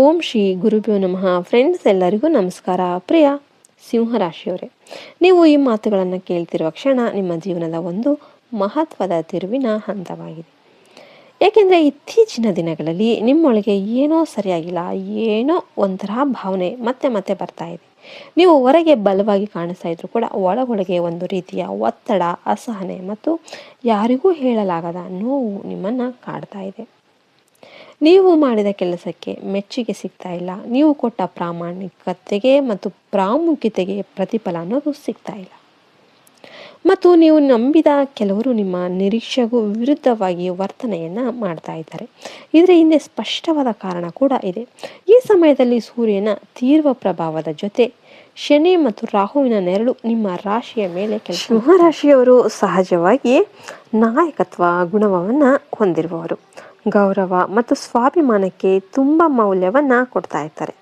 ಓಂ ಶ್ರೀ ಗುರುಭ್ಯೋ ನಮಃ. ಫ್ರೆಂಡ್ಸ್, ಎಲ್ಲರಿಗೂ ನಮಸ್ಕಾರ. ಪ್ರಿಯ ಸಿಂಹರಾಶಿಯವರೇ, ನೀವು ಈ ಮಾತುಗಳನ್ನು ಕೇಳ್ತಿರುವ ಕ್ಷಣ ನಿಮ್ಮ ಜೀವನದ ಒಂದು ಮಹತ್ವದ ತಿರುವಿನ ಹಂತವಾಗಿದೆ. ಏಕೆಂದರೆ ಇತ್ತೀಚಿನ ದಿನಗಳಲ್ಲಿ ನಿಮ್ಮೊಳಗೆ ಏನೋ ಸರಿಯಾಗಿಲ್ಲ, ಏನೋ ಒಂಥರ ಭಾವನೆ ಮತ್ತೆ ಮತ್ತೆ ಬರ್ತಾ ಇದೆ. ನೀವು ಹೊರಗೆ ಬಲವಾಗಿ ಕಾಣಿಸ್ತಾ ಇದ್ರು ಕೂಡ ಒಳಗೊಳಗೆ ಒಂದು ರೀತಿಯ ಒತ್ತಡ, ಅಸಹನೆ ಮತ್ತು ಯಾರಿಗೂ ಹೇಳಲಾಗದ ನೋವು ನಿಮ್ಮನ್ನು ಕಾಡ್ತಾ ಇದೆ. ನೀವು ಮಾಡಿದ ಕೆಲಸಕ್ಕೆ ಮೆಚ್ಚುಗೆ ಸಿಗ್ತಾ ಇಲ್ಲ. ನೀವು ಕೊಟ್ಟ ಪ್ರಾಮಾಣಿಕತೆಗೆ ಮತ್ತು ಪ್ರಾಮುಖ್ಯತೆಗೆ ಪ್ರತಿಫಲ ಅನ್ನೋದು ಸಿಗ್ತಾ ಇಲ್ಲ. ಮತ್ತು ನೀವು ನಂಬಿದ ಕೆಲವರು ನಿಮ್ಮ ನಿರೀಕ್ಷೆಗೂ ವಿರುದ್ಧವಾಗಿ ವರ್ತನೆಯನ್ನು ಮಾಡ್ತಾ ಇದ್ದಾರೆ. ಇದರ ಹಿಂದೆ ಸ್ಪಷ್ಟವಾದ ಕಾರಣ ಕೂಡ ಇದೆ. ಈ ಸಮಯದಲ್ಲಿ ಸೂರ್ಯನ ತೀವ್ರ ಪ್ರಭಾವದ ಜೊತೆ ಶನಿ ಮತ್ತು ರಾಹುವಿನ ನೆರಳು ನಿಮ್ಮ ರಾಶಿಯ ಮೇಲೆ ಸಿಂಹರಾಶಿಯವರು ಸಹಜವಾಗಿ ನಾಯಕತ್ವ ಗುಣವನ್ನು ಹೊಂದಿರುವವರು. ಗೌರವ ಮತ್ತು ಸ್ವಾಭಿಮಾನಕ್ಕೆ ತುಂಬ ಮೌಲ್ಯವನ್ನು ಕೊಡ್ತಾ ಇರ್ತಾರೆ.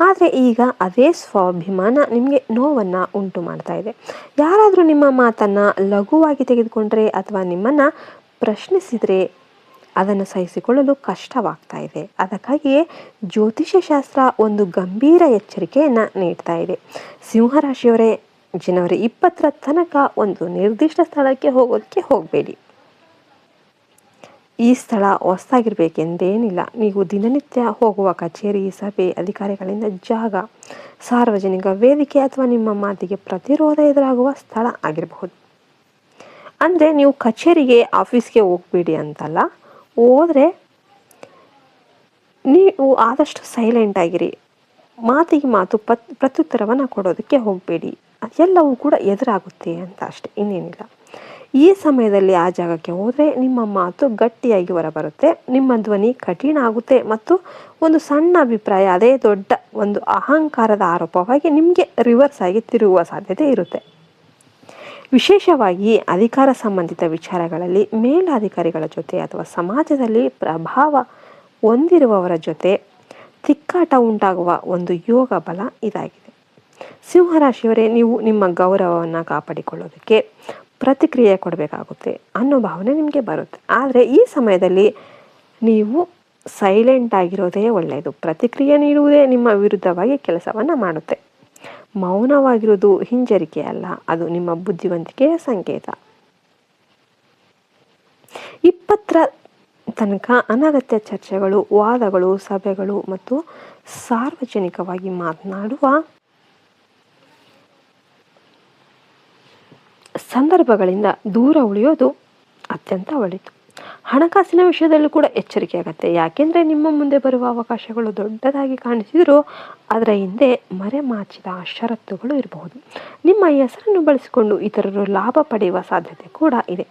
ಆದರೆ ಈಗ ಅದೇ ಸ್ವಾಭಿಮಾನ ನಿಮಗೆ ನೋವನ್ನು ಉಂಟು ಮಾಡ್ತಾ ಇದೆ. ಯಾರಾದರೂ ನಿಮ್ಮ ಮಾತನ್ನು ಲಘುವಾಗಿ ತೆಗೆದುಕೊಂಡ್ರೆ ಅಥವಾ ನಿಮ್ಮನ್ನು ಪ್ರಶ್ನಿಸಿದರೆ ಅದನ್ನು ಸಹಿಸಿಕೊಳ್ಳಲು ಕಷ್ಟವಾಗ್ತಾ ಇದೆ. ಅದಕ್ಕಾಗಿಯೇ ಜ್ಯೋತಿಷ್ಯ ಶಾಸ್ತ್ರ ಒಂದು ಗಂಭೀರ ಎಚ್ಚರಿಕೆಯನ್ನು ನೀಡ್ತಾ ಇದೆ. ಸಿಂಹರಾಶಿಯವರೇ, ಜನವರಿ 20 ತನಕ ಒಂದು ನಿರ್ದಿಷ್ಟ ಸ್ಥಳಕ್ಕೆ ಹೋಗಬೇಡಿ. ಈ ಸ್ಥಳ ಹೊಸದಾಗಿರ್ಬೇಕೆಂದೇನಿಲ್ಲ. ನೀವು ದಿನನಿತ್ಯ ಹೋಗುವ ಕಚೇರಿ, ಸಭೆ, ಅಧಿಕಾರಿಗಳಿಂದ ಜಾಗ, ಸಾರ್ವಜನಿಕ ವೇದಿಕೆ ಅಥವಾ ನಿಮ್ಮ ಮಾತಿಗೆ ಪ್ರತಿರೋಧ ಎದುರಾಗುವ ಸ್ಥಳ ಆಗಿರಬಹುದು. ಅಂದರೆ ನೀವು ಕಚೇರಿಗೆ, ಆಫೀಸ್ಗೆ ಹೋಗಬೇಡಿ ಅಂತಲ್ಲ. ಹೋದರೆ ನೀವು ಆದಷ್ಟು ಸೈಲೆಂಟ್ ಆಗಿರಿ. ಮಾತಿಗೆ ಮಾತು ಪ್ರತ್ಯುತ್ತರವನ್ನು ಕೊಡೋದಕ್ಕೆ ಹೋಗಬೇಡಿ. ಅದೆಲ್ಲವೂ ಕೂಡ ಎದುರಾಗುತ್ತೆ ಅಂತ ಅಷ್ಟೇ, ಇನ್ನೇನಿಲ್ಲ. ಈ ಸಮಯದಲ್ಲಿ ಆ ಜಾಗಕ್ಕೆ ಹೋದರೆ ನಿಮ್ಮ ಮಾತು ಗಟ್ಟಿಯಾಗಿ ಹೊರಬರುತ್ತೆ, ನಿಮ್ಮ ಧ್ವನಿ ಕಠಿಣ ಆಗುತ್ತೆ ಮತ್ತು ಒಂದು ಸಣ್ಣ ಅಭಿಪ್ರಾಯ ಅದೇ ದೊಡ್ಡ ಒಂದು ಅಹಂಕಾರದ ಆರೋಪವಾಗಿ ನಿಮಗೆ ರಿವರ್ಸ್ ಆಗಿ ತಿರುಗುವ ಸಾಧ್ಯತೆ ಇರುತ್ತೆ. ವಿಶೇಷವಾಗಿ ಅಧಿಕಾರ ಸಂಬಂಧಿತ ವಿಚಾರಗಳಲ್ಲಿ ಮೇಲಾಧಿಕಾರಿಗಳ ಜೊತೆ ಅಥವಾ ಸಮಾಜದಲ್ಲಿ ಪ್ರಭಾವ ಹೊಂದಿರುವವರ ಜೊತೆ ತಿಕ್ಕಾಟ ಉಂಟಾಗುವ ಒಂದು ಯೋಗ ಬಲ ಇದಾಗಿದೆ. ಸಿಂಹರಾಶಿಯವರೇ, ನೀವು ನಿಮ್ಮ ಗೌರವವನ್ನು ಕಾಪಾಡಿಕೊಳ್ಳೋದಕ್ಕೆ ಪ್ರತಿಕ್ರಿಯೆ ಕೊಡಬೇಕಾಗುತ್ತೆ ಅನ್ನೋ ಭಾವನೆ ನಿಮಗೆ ಬರುತ್ತೆ. ಆದರೆ ಈ ಸಮಯದಲ್ಲಿ ನೀವು ಸೈಲೆಂಟ್ ಆಗಿರೋದೇ ಒಳ್ಳೆಯದು. ಪ್ರತಿಕ್ರಿಯೆ ನೀಡುವುದೇ ನಿಮ್ಮ ವಿರುದ್ಧವಾಗಿ ಕೆಲಸವನ್ನು ಮಾಡುತ್ತೆ. ಮೌನವಾಗಿರೋದು ಹಿಂಜರಿಕೆ ಅಲ್ಲ, ಅದು ನಿಮ್ಮ ಬುದ್ಧಿವಂತಿಕೆಯ ಸಂಕೇತ. 20 ತನಕ ಅನಗತ್ಯ ಚರ್ಚೆಗಳು, ವಾದಗಳು, ಸಭೆಗಳು ಮತ್ತು ಸಾರ್ವಜನಿಕವಾಗಿ ಮಾತನಾಡುವ ಸಂದರ್ಭಗಳಿಂದ ದೂರ ಉಳಿಯೋದು ಅತ್ಯಂತ ಒಳಿತು. ಹಣಕಾಸಿನ ವಿಷಯದಲ್ಲೂ ಕೂಡ ಎಚ್ಚರಿಕೆ ಆಗುತ್ತೆ. ಯಾಕೆಂದರೆ ನಿಮ್ಮ ಮುಂದೆ ಬರುವ ಅವಕಾಶಗಳು ದೊಡ್ಡದಾಗಿ ಕಾಣಿಸಿದರೂ ಅದರ ಹಿಂದೆ ಮರೆಮಾಚಿದ ಷರತ್ತುಗಳು ಇರಬಹುದು. ನಿಮ್ಮ ಹೆಸರನ್ನು ಬಳಸಿಕೊಂಡು ಇತರರು ಲಾಭ ಪಡೆಯುವ ಸಾಧ್ಯತೆ ಕೂಡ ಇದೆ.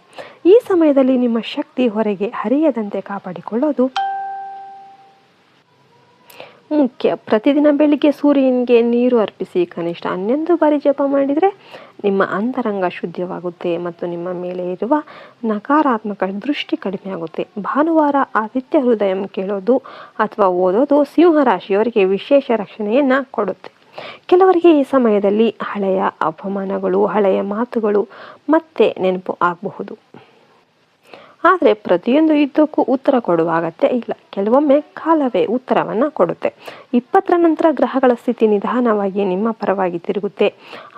ಈ ಸಮಯದಲ್ಲಿ ನಿಮ್ಮ ಶಕ್ತಿ ಹೊರಗೆ ಹರಿಯದಂತೆ ಕಾಪಾಡಿಕೊಳ್ಳೋದು ಮುಖ್ಯ. ಪ್ರತಿದಿನ ಬೆಳಿಗ್ಗೆ ಸೂರ್ಯನಿಗೆ ನೀರು ಅರ್ಪಿಸಿ ಕನಿಷ್ಠ 11 ಬಾರಿ ಜಪ ಮಾಡಿದರೆ ನಿಮ್ಮ ಅಂತರಂಗ ಶುದ್ಧವಾಗುತ್ತೆ ಮತ್ತು ನಿಮ್ಮ ಮೇಲೆ ಇರುವ ನಕಾರಾತ್ಮಕ ದೃಷ್ಟಿ ಕಡಿಮೆ ಆಗುತ್ತೆ. ಭಾನುವಾರ ಆದಿತ್ಯ ಹೃದಯಂ ಕೇಳೋದು ಅಥವಾ ಓದೋದು ಸಿಂಹರಾಶಿಯವರಿಗೆ ವಿಶೇಷ ರಕ್ಷಣೆಯನ್ನು ಕೊಡುತ್ತೆ. ಕೆಲವರಿಗೆ ಈ ಸಮಯದಲ್ಲಿ ಹಳೆಯ ಅಪಮಾನಗಳು, ಹಳೆಯ ಮಾತುಗಳು ಮತ್ತೆ ನೆನಪು ಆಗಬಹುದು. ಆದರೆ ಪ್ರತಿಯೊಂದು ಯುದ್ಧಕ್ಕೂ ಉತ್ತರ ಕೊಡುವ ಅಗತ್ಯ ಇಲ್ಲ. ಕೆಲವೊಮ್ಮೆ ಕಾಲವೇ ಉತ್ತರವನ್ನು ಕೊಡುತ್ತೆ. 20 ನಂತರ ಗ್ರಹಗಳ ಸ್ಥಿತಿ ನಿಧಾನವಾಗಿ ನಿಮ್ಮ ಪರವಾಗಿ ತಿರುಗುತ್ತೆ.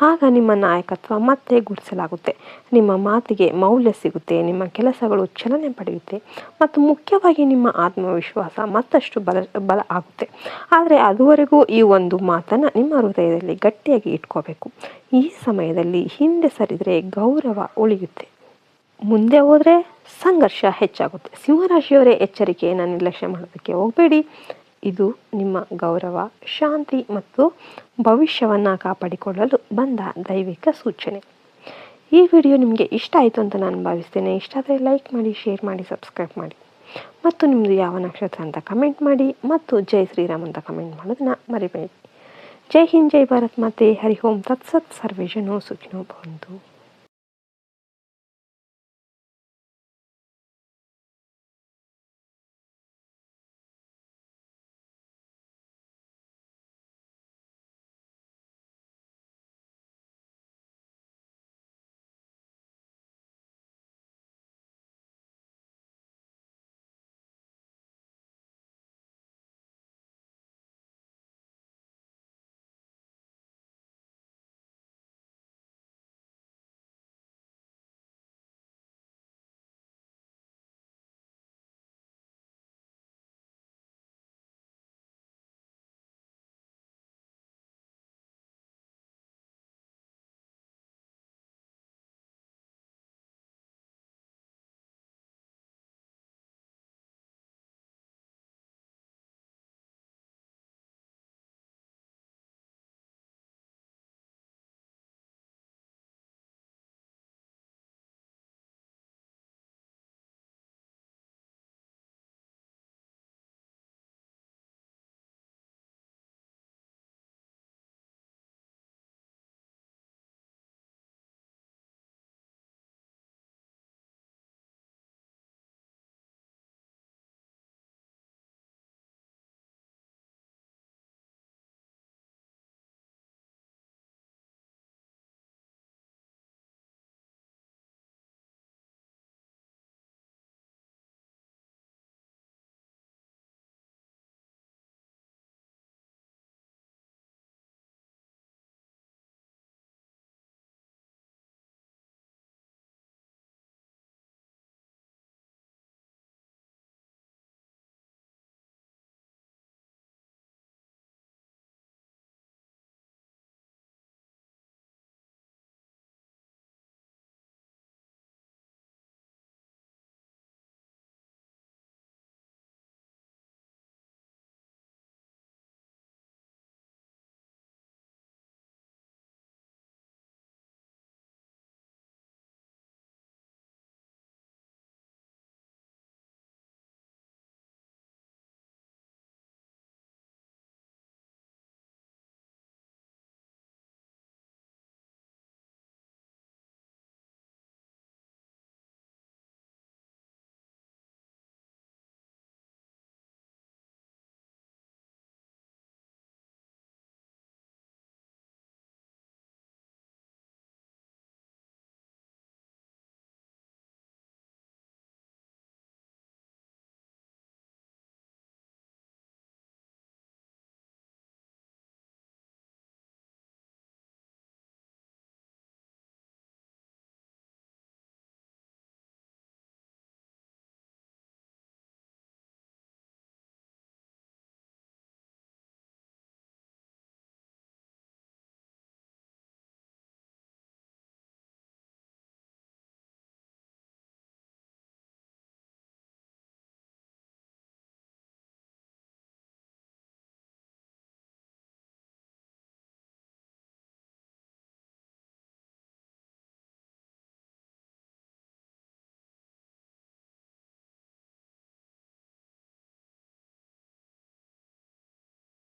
ಆಗ ನಿಮ್ಮ ನಾಯಕತ್ವ ಮತ್ತೆ ಗುರುತಿಸಲಾಗುತ್ತೆ. ನಿಮ್ಮ ಮಾತಿಗೆ ಮೌಲ್ಯ ಸಿಗುತ್ತೆ, ನಿಮ್ಮ ಕೆಲಸಗಳು ಚಲನೆ ಪಡೆಯುತ್ತೆ ಮತ್ತು ಮುಖ್ಯವಾಗಿ ನಿಮ್ಮ ಆತ್ಮವಿಶ್ವಾಸ ಮತ್ತಷ್ಟು ಬಲ ಆಗುತ್ತೆ. ಆದರೆ ಅದುವರೆಗೂ ಈ ಒಂದು ಮಾತನ್ನು ನಿಮ್ಮ ಹೃದಯದಲ್ಲಿ ಗಟ್ಟಿಯಾಗಿ ಇಟ್ಕೋಬೇಕು. ಈ ಸಮಯದಲ್ಲಿ ಹಿಂದೆ ಸರಿದರೆ ಗೌರವ ಉಳಿಯುತ್ತೆ, ಮುಂದೆ ಹೋದರೆ ಸಂಘರ್ಷ ಹೆಚ್ಚಾಗುತ್ತೆ. ಸಿಂಹರಾಶಿಯವರೇ, ಎಚ್ಚರಿಕೆಯನ್ನು ನಿರ್ಲಕ್ಷ್ಯ ಮಾಡೋದಕ್ಕೆ ಹೋಗಬೇಡಿ. ಇದು ನಿಮ್ಮ ಗೌರವ, ಶಾಂತಿ ಮತ್ತು ಭವಿಷ್ಯವನ್ನು ಕಾಪಾಡಿಕೊಳ್ಳಲು ಬಂದ ದೈವಿಕ ಸೂಚನೆ. ಈ ವಿಡಿಯೋ ನಿಮಗೆ ಇಷ್ಟ ಆಯಿತು ಅಂತ ನಾನು ಭಾವಿಸ್ತೇನೆ. ಇಷ್ಟ ಆದರೆ ಲೈಕ್ ಮಾಡಿ, ಶೇರ್ ಮಾಡಿ, ಸಬ್ಸ್ಕ್ರೈಬ್ ಮಾಡಿ ಮತ್ತು ನಿಮ್ಮದು ಯಾವ ನಕ್ಷತ್ರ ಅಂತ ಕಮೆಂಟ್ ಮಾಡಿ ಮತ್ತು ಜೈ ಶ್ರೀರಾಮ್ ಅಂತ ಕಮೆಂಟ್ ಮಾಡೋದನ್ನ ಮರಿಬೇಡಿ. ಜೈ ಹಿಂದ್, ಜೈ ಭಾರತ್ ಮಾತೆ. ಹರಿ ಓಂ ತತ್ಸತ್. ಸರ್ವೇ ಜನೋ ಸುಖಿನೋ ಭವಂತು.